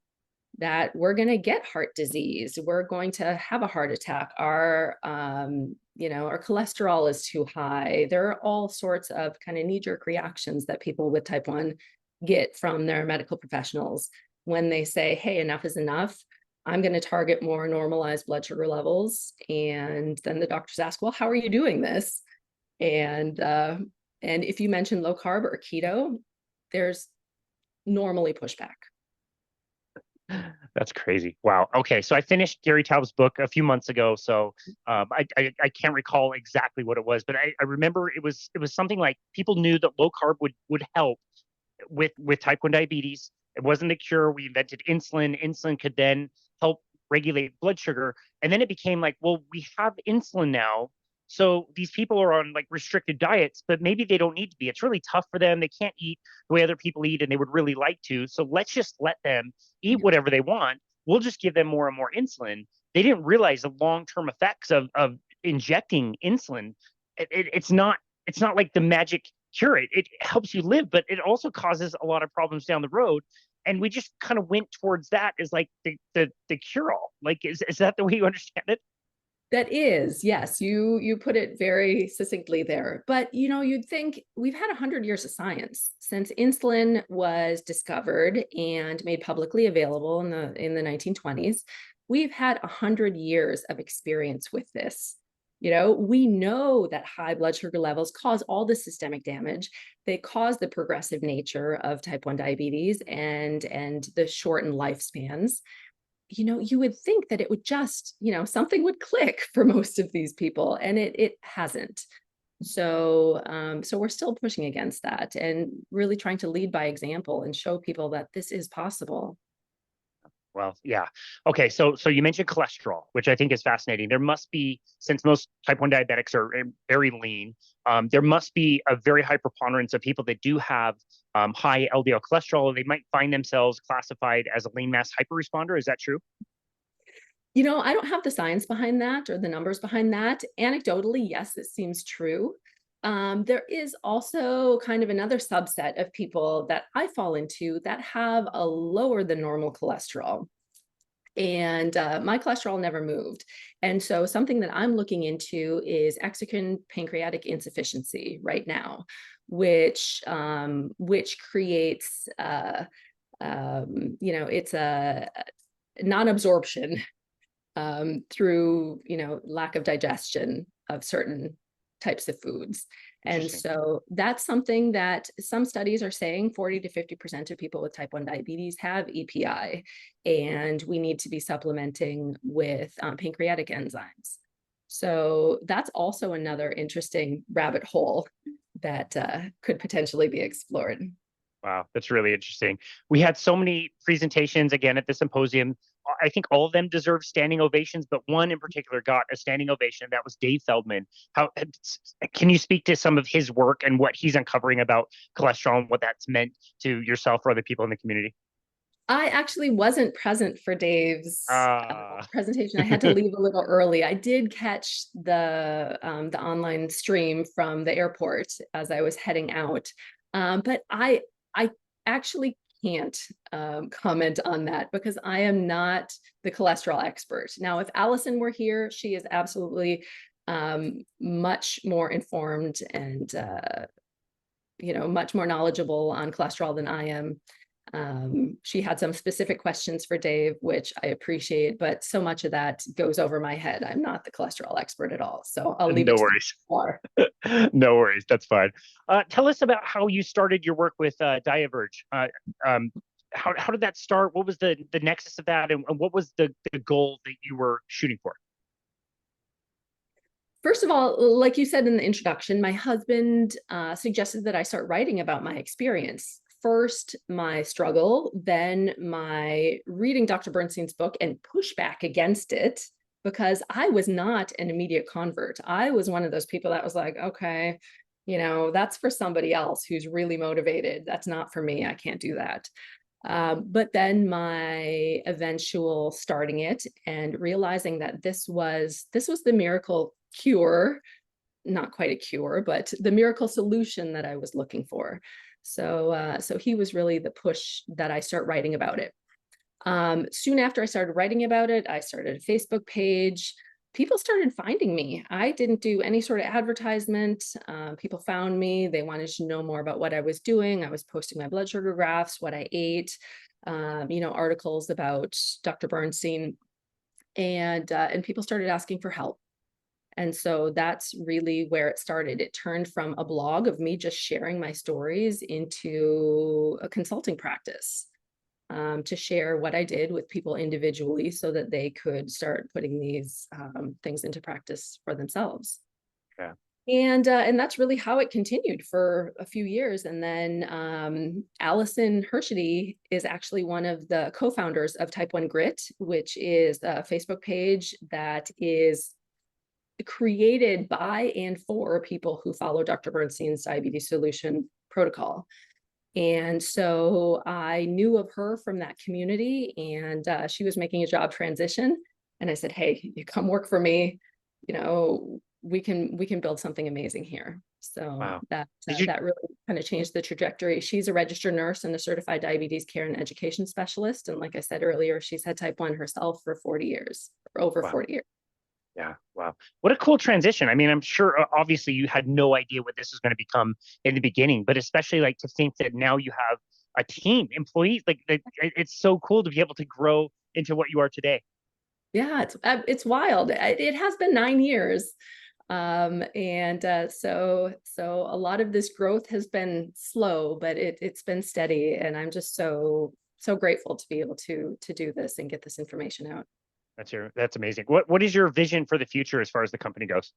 that we're going to get heart disease, we're going to have a heart attack, our our cholesterol is too high. There are all sorts of kind of knee-jerk reactions that people with type 1 get from their medical professionals when they say, hey, enough is enough. I'm going to target more normalized blood sugar levels. And then the doctors ask, well, how are you doing this? And if you mention low carb or keto, there's normally pushback. That's crazy. Wow. Okay. So I finished Gary Taub's book a few months ago. So I can't recall exactly what it was, but I remember it was something like people knew that low carb would help with type 1 diabetes. It wasn't a cure. We invented insulin. Insulin could then help regulate blood sugar. And then it became like, well, we have insulin now. So these people are on like restricted diets, but maybe they don't need to be. It's really tough for them. They can't eat the way other people eat, and they would really like to. So let's just let them eat whatever they want. We'll just give them more and more insulin. They didn't realize the long-term effects of injecting insulin. It's not like the magic cure. It helps you live, but it also causes a lot of problems down the road. And we just kind of went towards that as like the cure-all. Like, is that the way you understand it? That is, yes, you put it very succinctly there. But you'd think we've had 100 years of science since insulin was discovered and made publicly available in the 1920s. We've had 100 years of experience with this. We know that high blood sugar levels cause all the systemic damage. They cause the progressive nature of type 1 diabetes and the shortened lifespans. You would think that it would just, something would click for most of these people, and it hasn't. So we're still pushing against that and really trying to lead by example and show people that this is possible. Well, yeah. Okay, so you mentioned cholesterol, which I think is fascinating. There must be, since most type 1 diabetics are very lean, there must be a very high preponderance of people that do have high LDL cholesterol. They might find themselves classified as a lean mass hyperresponder. Is that true? I don't have the science behind that or the numbers behind that. Anecdotally, yes, it seems true. There is also kind of another subset of people that I fall into that have a lower than normal cholesterol. And my cholesterol never moved. And so something that I'm looking into is exocrine pancreatic insufficiency right now, which creates, it's a non-absorption through, lack of digestion of certain types of foods. And so that's something that some studies are saying 40 to 50% of people with type 1 diabetes have EPI, and we need to be supplementing with pancreatic enzymes. So that's also another interesting rabbit hole that could potentially be explored. Wow, that's really interesting. We had so many presentations again at the symposium. I think all of them deserve standing ovations, but one in particular got a standing ovation. That was Dave Feldman. Can you speak to some of his work and what he's uncovering about cholesterol and what that's meant to yourself or other people in the community? I actually wasn't present for Dave's presentation. I had to leave a little early. I did catch the online stream from the airport as I was heading out, but I actually can't comment on that because I am not the cholesterol expert. Now, if Allison were here, she is absolutely much more informed and much more knowledgeable on cholesterol than I am. She had some specific questions for Dave, which I appreciate, but so much of that goes over my head. I'm not the cholesterol expert at all. So I'll leave it to worries. No worries. That's fine. Tell us about how you started your work with diaVerge. How did that start? What was the nexus of that? And what was the goal that you were shooting for? First of all, like you said in the introduction, my husband suggested that I start writing about my experience first my struggle, then my reading Dr. Bernstein's book and pushback against it, because I was not an immediate convert. I was one of those people that was like, okay, you know, that's for somebody else who's really motivated. That's not for me. I can't do that. But then my eventual starting it and realizing that this was the miracle cure, not quite a cure, but the miracle solution that I was looking for. So he was really the push that I start writing about it. Soon after I started writing about it, I started a Facebook page. People started finding me. I didn't do any sort of advertisement. People found me. They wanted to know more about what I was doing. I was posting my blood sugar graphs, what I ate, articles about Dr. Bernstein, and people started asking for help. And so that's really where it started. It turned from a blog of me just sharing my stories into a consulting practice, to share what I did with people individually so that they could start putting these things into practice for themselves. Yeah. And that's really how it continued for a few years. And then Allison Herschede is actually one of the co-founders of Type 1 Grit, which is a Facebook page that is created by and for people who follow Dr. Bernstein's diabetes solution protocol. And so I knew of her from that community, and she was making a job transition. And I said, hey, you come work for me. You know, we can build something amazing here. So Wow. that really kind of changed the trajectory. She's a registered nurse and a certified diabetes care and education specialist. And like I said earlier, she's had type 1 herself for 40 years, or over 40 years. Yeah. Wow. What a cool transition. I mean, I'm sure obviously you had no idea what this was going to become in the beginning, but especially like to think that now you have a team, employees, like it's so cool to be able to grow into what you are today. Yeah, it's wild. It has been 9 years. So a lot of this growth has been slow, but it's been steady. And I'm just so grateful to be able to do this and get this information out. That's amazing. What is your vision for the future as far as the company goes?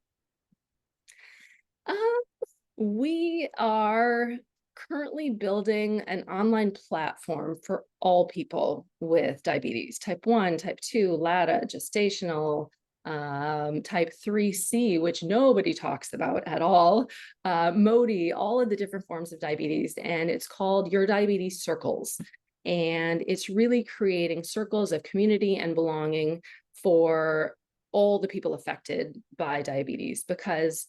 We are currently building an online platform for all people with diabetes, type 1, type 2, LADA, gestational, type 3C, which nobody talks about at all, MODY, all of the different forms of diabetes. And it's called Your Diabetes Circles. And it's really creating circles of community and belonging for all the people affected by diabetes, because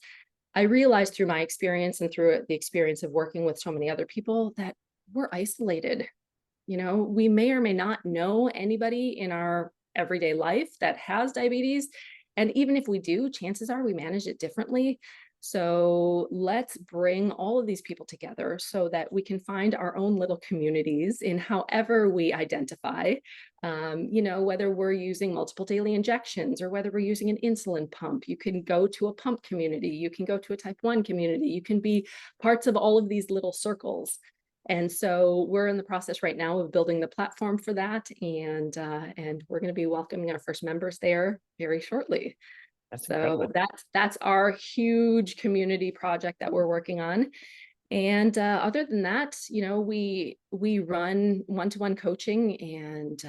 I realized through my experience and through the experience of working with so many other people that we're isolated. You know, we may or may not know anybody in our everyday life that has diabetes. And even if we do, chances are we manage it differently. So let's bring all of these people together so that we can find our own little communities in however we identify, whether we're using multiple daily injections or whether we're using an insulin pump. You can go to a pump community, you can go to a type 1 community, you can be parts of all of these little circles. And so we're in the process right now of building the platform for that. And we're going to be welcoming our first members there very shortly. That's So incredible. that's our huge community project that we're working on. And other than that, we run one-to-one coaching and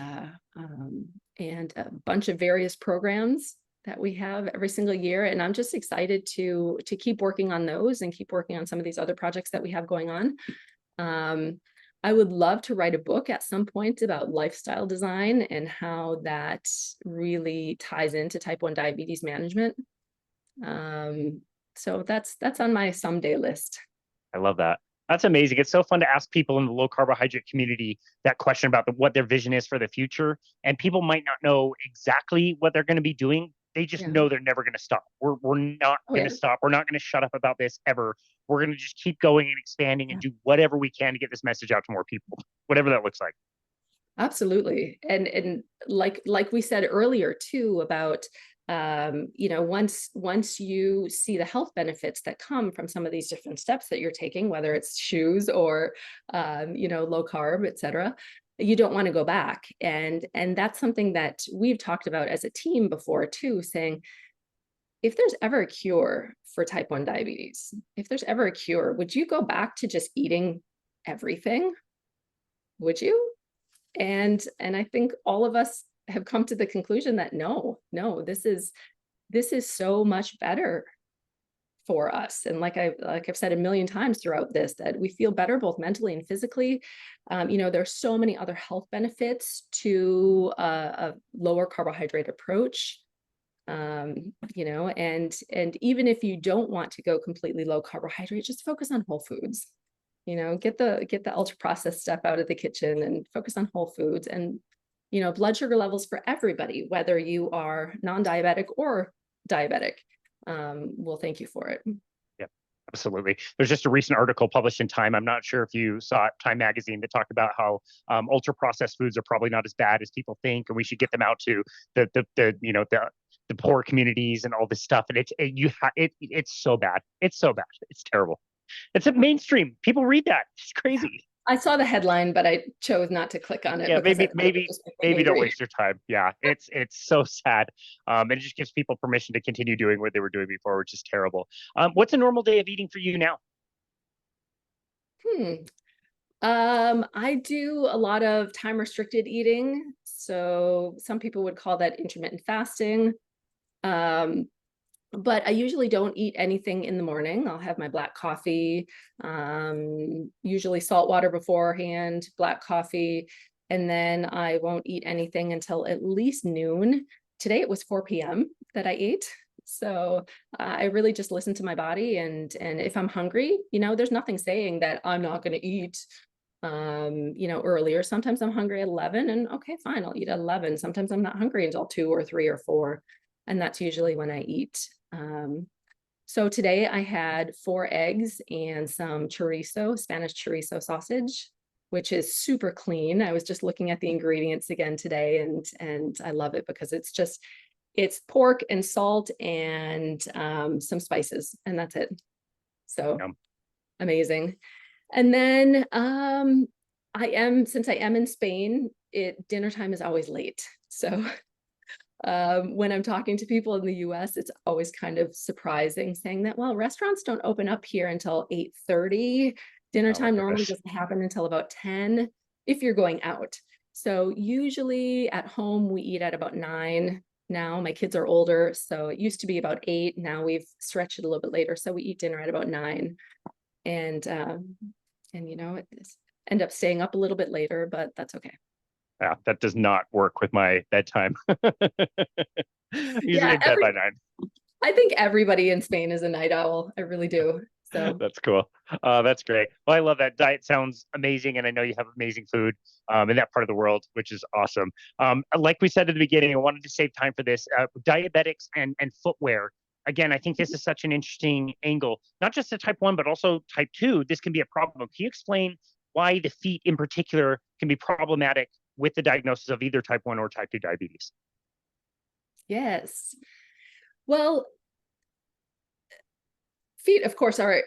a bunch of various programs that we have every single year. And I'm just excited to keep working on those and keep working on some of these other projects that we have going on. I would love to write a book at some point about lifestyle design and how that really ties into type 1 diabetes management. So that's on my someday list. I love that. That's amazing. It's so fun to ask people in the low carbohydrate community that question about what their vision is for the future. And people might not know exactly what they're going to be doing. They just know they're never going to stop. We're not going to stop. We're not going to shut up about this ever. We're going to just keep going and expanding and do whatever we can to get this message out to more people, whatever that looks like. Absolutely. And like we said earlier too, about once you see the health benefits that come from some of these different steps that you're taking, whether it's shoes or low carb, et cetera, you don't want to go back. And that's something that we've talked about as a team before too, saying, if there's ever a cure for type 1 diabetes, if there's ever a cure, would you go back to just eating everything? Would you? And I think all of us have come to the conclusion that no, this is so much better for us. And like I've said a million times throughout this, that we feel better both mentally and physically. There's so many other health benefits to a lower carbohydrate approach. And even if you don't want to go completely low carbohydrate, just focus on whole foods. Get the ultra processed stuff out of the kitchen and focus on whole foods. And blood sugar levels for everybody, whether you are non-diabetic or diabetic, will thank you for it. Yeah, absolutely. There's just a recent article published in Time. I'm not sure if you saw it, Time magazine, that talked about how ultra processed foods are probably not as bad as people think, and we should get them out to the poor communities and all this stuff. And it's so bad. It's so bad. It's terrible. It's a mainstream. People read that. It's crazy. I saw the headline, but I chose not to click on it. Yeah, maybe don't waste your time. Yeah, it's so sad. And it just gives people permission to continue doing what they were doing before, which is terrible. What's a normal day of eating for you now? I do a lot of time restricted eating. So some people would call that intermittent fasting. But I usually don't eat anything in the morning. I'll have my black coffee, usually salt water beforehand, black coffee, and then I won't eat anything until at least noon. Today it was 4 p.m. that I ate. So I really just listen to my body, and if I'm hungry, there's nothing saying that I'm not going to eat earlier. Sometimes I'm hungry at 11, and okay, fine, I'll eat at 11. Sometimes I'm not hungry until 2 or 3 or 4. And that's usually when I eat. So today I had 4 eggs and some chorizo, Spanish chorizo sausage, which is super clean. I was just looking at the ingredients again today, and I love it because it's pork and salt and some spices, and that's it. So amazing. And then since I am in Spain, dinner time is always late. So when I'm talking to people in the US, it's always kind of surprising saying that, well, restaurants don't open up here until 8:30. Dinner time normally doesn't happen until about 10 if you're going out. So usually at home, we eat at about 9. Now my kids are older, so it used to be about 8. Now we've stretched it a little bit later. So we eat dinner at about 9. And it end up staying up a little bit later, but that's okay. Yeah, that does not work with my bedtime. Usually in bed by 9. I think everybody in Spain is a night owl. I really do. So that's cool. That's great. Well, I love that. Diet sounds amazing, and I know you have amazing food in that part of the world, which is awesome. Like we said at the beginning, I wanted to save time for this. Diabetics and footwear. Again, I think this is such an interesting angle, not just to type 1, but also type 2. This can be a problem. Can you explain why the feet in particular can be problematic with the diagnosis of either type 1 or type 2 diabetes? Yes. Well, feet, of course, are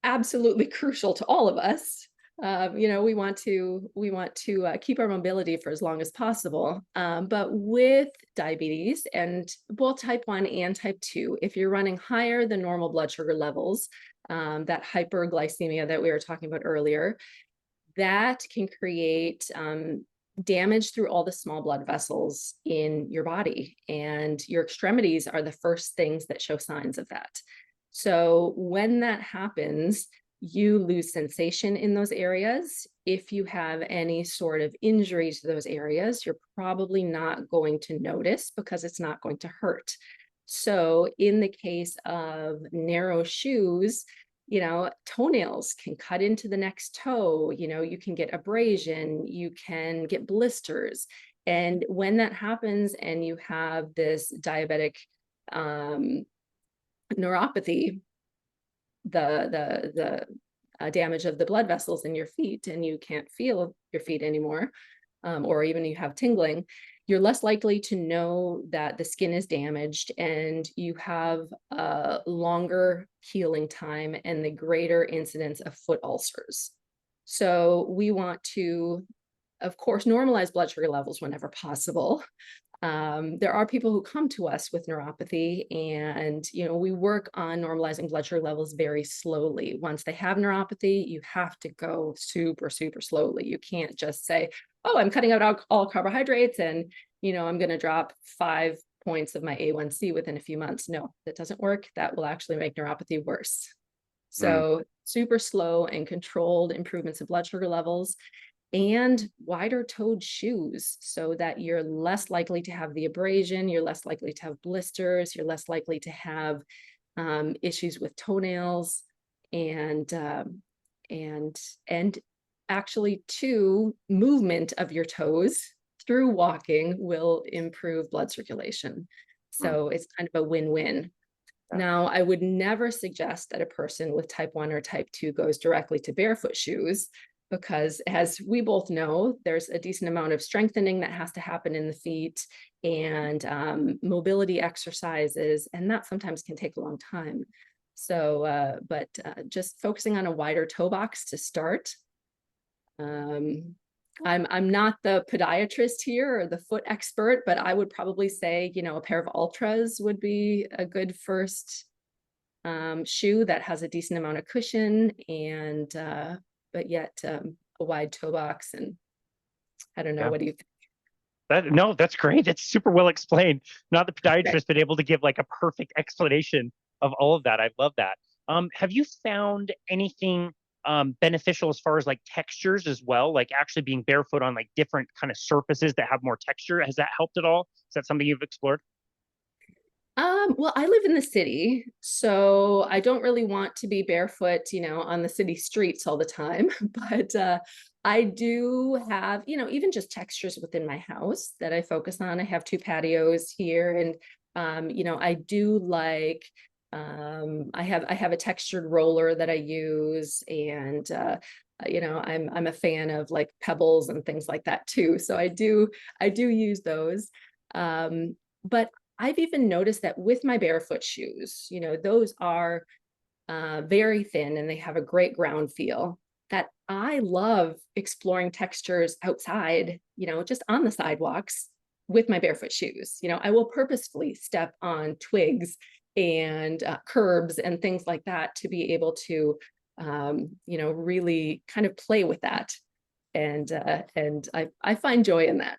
absolutely crucial to all of us. We want to keep our mobility for as long as possible. But with diabetes, and both type 1 and type 2, if you're running higher than normal blood sugar levels, that hyperglycemia that we were talking about earlier, that can create damage through all the small blood vessels in your body, and your extremities are the first things that show signs of that. So when that happens, you lose sensation in those areas. If you have any sort of injury to those areas, you're probably not going to notice because it's not going to hurt. So in the case of narrow shoes, toenails can cut into the next toe, you can get abrasion, you can get blisters. And when that happens and you have this diabetic neuropathy, the damage of the blood vessels in your feet, and you can't feel your feet anymore, or even you have tingling, you're less likely to know that the skin is damaged, and you have a longer healing time and the greater incidence of foot ulcers. So we want to of course, normalize blood sugar levels whenever possible. There are people who come to us with neuropathy, and we work on normalizing blood sugar levels very slowly. Once they have neuropathy, you have to go super, super slowly. You can't just say, oh, I'm cutting out all carbohydrates and I'm going to drop 5 points of my A1C within a few months. No, that doesn't work. That will actually make neuropathy worse. So super slow and controlled improvements in blood sugar levels, and wider toed shoes so that you're less likely to have the abrasion, you're less likely to have blisters, you're less likely to have issues with toenails, and actually too, movement of your toes through walking will improve blood circulation. So it's kind of a win-win. Now, I would never suggest that a person with type 1 or type 2 goes directly to barefoot shoes, because as we both know, there's a decent amount of strengthening that has to happen in the feet, and mobility exercises, and that sometimes can take a long time. So, but just focusing on a wider toe box to start. I'm not the podiatrist here or the foot expert, but I would probably say, a pair of Ultras would be a good first shoe that has a decent amount of cushion, and but yet a wide toe box. And I don't know, what do you think? No, that's great. It's super well explained. Not the podiatrist, but able to give like a perfect explanation of all of that. I love that. Have you found anything beneficial as far as like textures as well, like actually being barefoot on like different kind of surfaces that have more texture? Has that helped at all? Is that something you've explored? Well, I live in the city, so I don't really want to be barefoot, on the city streets all the time. But I do have, even just textures within my house that I focus on. I have 2 patios here, and I do like, I have a textured roller that I use, and I'm a fan of like pebbles and things like that too. So I do use those. But I've even noticed that with my barefoot shoes, those are very thin and they have a great ground feel, that I love exploring textures outside, just on the sidewalks with my barefoot shoes. I will purposefully step on twigs and curbs and things like that to be able to, really kind of play with that. And I find joy in that.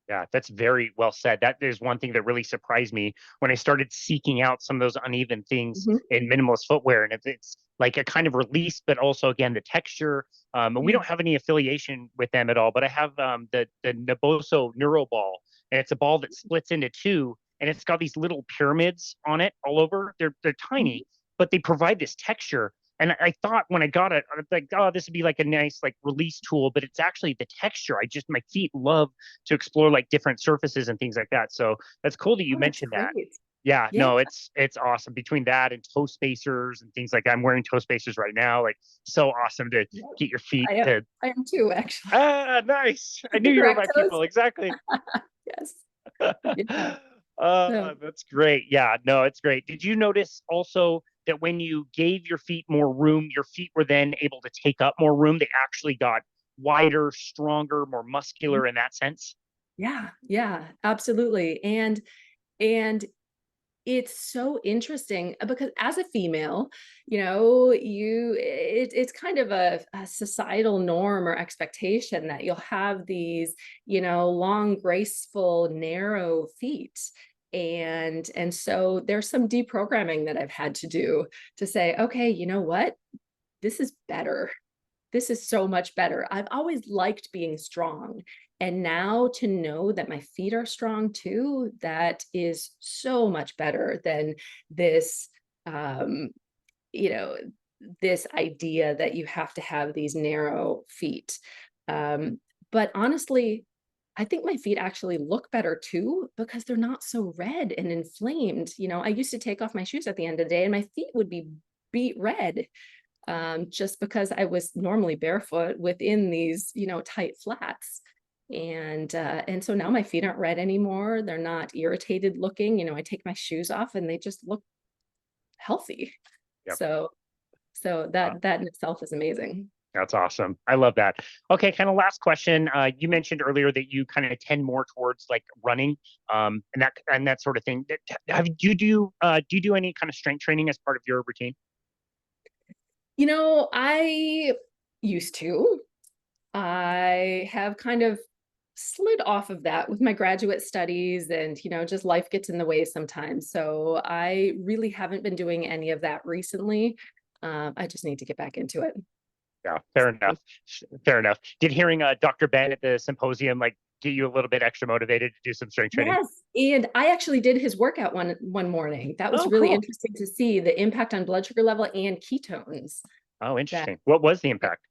Yeah, that's very well said. That is one thing that really surprised me when I started seeking out some of those uneven things in minimalist footwear. And if it's like a kind of release, but also again the texture. And we don't have any affiliation with them at all, but I have the Naboso Neuro Ball, and it's a ball that splits into 2, and it's got these little pyramids on it all over. They're tiny, but they provide this texture. And I thought when I got it, I was like, oh, this would be like a nice like release tool, but it's actually the texture. My feet love to explore like different surfaces and things like that. So that's cool that you mentioned that. Yeah, Yeah. no, it's awesome. Between that and toe spacers and things like that, I'm wearing toe spacers right now. Like, so awesome to get your feet to. I am too, actually. Ah, nice. I knew you were my people. Exactly. Yes. Yeah. That's great. Yeah, no, it's great. Did you notice also that when you gave your feet more room, your feet were then able to take up more room? They actually got wider, stronger, more muscular in that sense? Yeah, absolutely. And it's so interesting because as a female, it's kind of a societal norm or expectation that you'll have these, long, graceful, narrow feet. And so there's some deprogramming that I've had to do to say, okay, you know what? This is better. This is so much better. I've always liked being strong. And now to know that my feet are strong too, that is so much better than this, this idea that you have to have these narrow feet. But honestly, I think my feet actually look better too, because they're not so red and inflamed. I used to take off my shoes at the end of the day and my feet would be beet red, just because I was normally barefoot within these, tight flats. And so now my feet aren't red anymore. They're not irritated looking. I take my shoes off and they just look healthy. Yep. So that in itself is amazing. That's awesome. I love that. Okay, kind of last question. You mentioned earlier that you kind of tend more towards like running, and that sort of thing. Do you do any kind of strength training as part of your routine? I used to. I have kind of slid off of that with my graduate studies and, just life gets in the way sometimes. So I really haven't been doing any of that recently. I just need to get back into it. Yeah, fair enough. Fair enough. Did hearing Dr. Ben at the symposium like get you a little bit extra motivated to do some strength training? Yes, and I actually did his workout one morning. That was Oh, really cool. interesting to see the impact on blood sugar level and ketones. Oh, That interesting. What was the impact?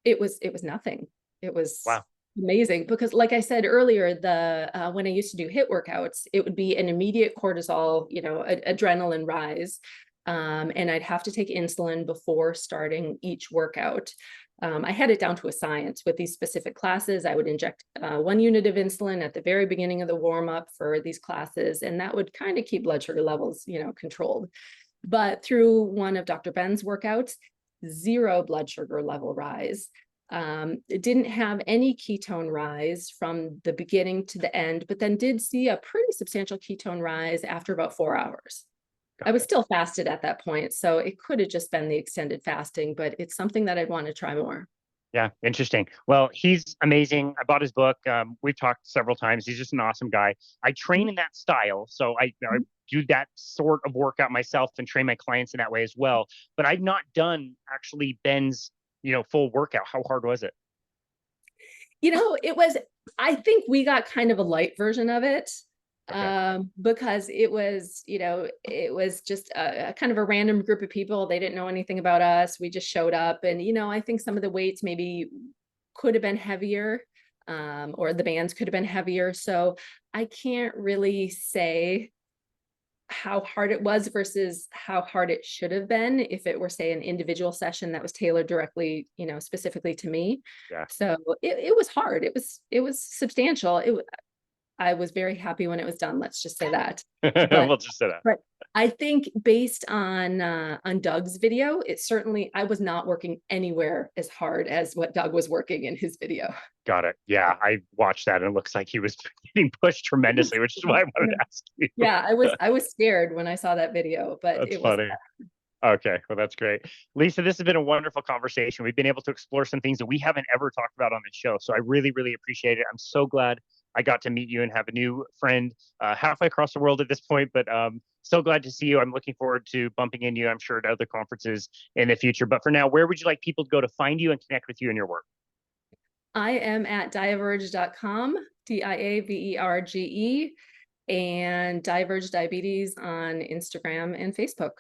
it was nothing. It was Wow. amazing because, like I said earlier, the when I used to do HIIT workouts, it would be an immediate cortisol, adrenaline rise, and I'd have to take insulin before starting each workout. I had it down to a science with these specific classes. I would inject 1 unit of insulin at the very beginning of the warm up for these classes, and that would kind of keep blood sugar levels, controlled. But through one of Dr. Ben's workouts, zero blood sugar level rise. It didn't have any ketone rise from the beginning to the end, but then did see a pretty substantial ketone rise after about 4 hours. I was still fasted at that point, so it could have just been the extended fasting, but it's something that I'd want to try more. Yeah, interesting. Well, he's amazing. I bought his book. We've talked several times. He's just an awesome guy. I train in that style, so I do that sort of workout myself and train my clients in that way as well. But I've not done actually Ben's, full workout. How hard was it? It was, I think we got kind of a light version of it. Okay. Because it was just a kind of a random group of people. They didn't know anything about us. We just showed up, and I think some of the weights maybe could have been heavier, or the bands could have been heavier. So I can't really say how hard it was versus how hard it should have been if it were, say, an individual session that was tailored directly, specifically to me. Yeah. So it was hard. It was substantial. I was very happy when it was done. Let's just say that. But We'll just say that. but I think based on Doug's video, it certainly, I was not working anywhere as hard as what Doug was working in his video. Got it. Yeah, I watched that and it looks like he was getting pushed tremendously, which is why I wanted to ask you. Yeah, I was scared when I saw that video, but That's it was. funny. Okay, well, that's great. Lisa, this has been a wonderful conversation. We've been able to explore some things that we haven't ever talked about on the show. So I really, really appreciate it. I'm so glad I got to meet you and have a new friend halfway across the world at this point, but so glad to see you. I'm looking forward to bumping into you, I'm sure, at other conferences in the future. But for now, where would you like people to go to find you and connect with you and your work? I am at diaverge.com, diaverge, and diaverge diabetes on Instagram and Facebook.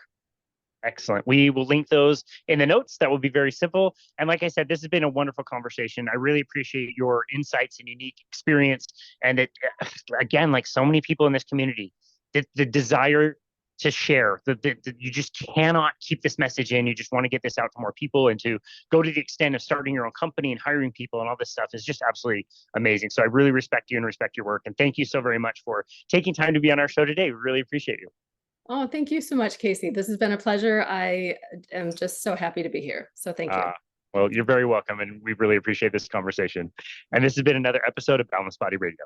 Excellent. We will link those in the notes. That will be very simple. And like I said, this has been a wonderful conversation. I really appreciate your insights and unique experience. And it, again, like so many people in this community, the desire to share, you just cannot keep this message in. You just want to get this out to more people and to go to the extent of starting your own company and hiring people and all this stuff is just absolutely amazing. So I really respect you and respect your work. And thank you so very much for taking time to be on our show today. We really appreciate you. Oh, thank you so much, Casey. This has been a pleasure. I am just so happy to be here. So thank you. Well, you're very welcome, and we really appreciate this conversation. And this has been another episode of Boundless Body Radio.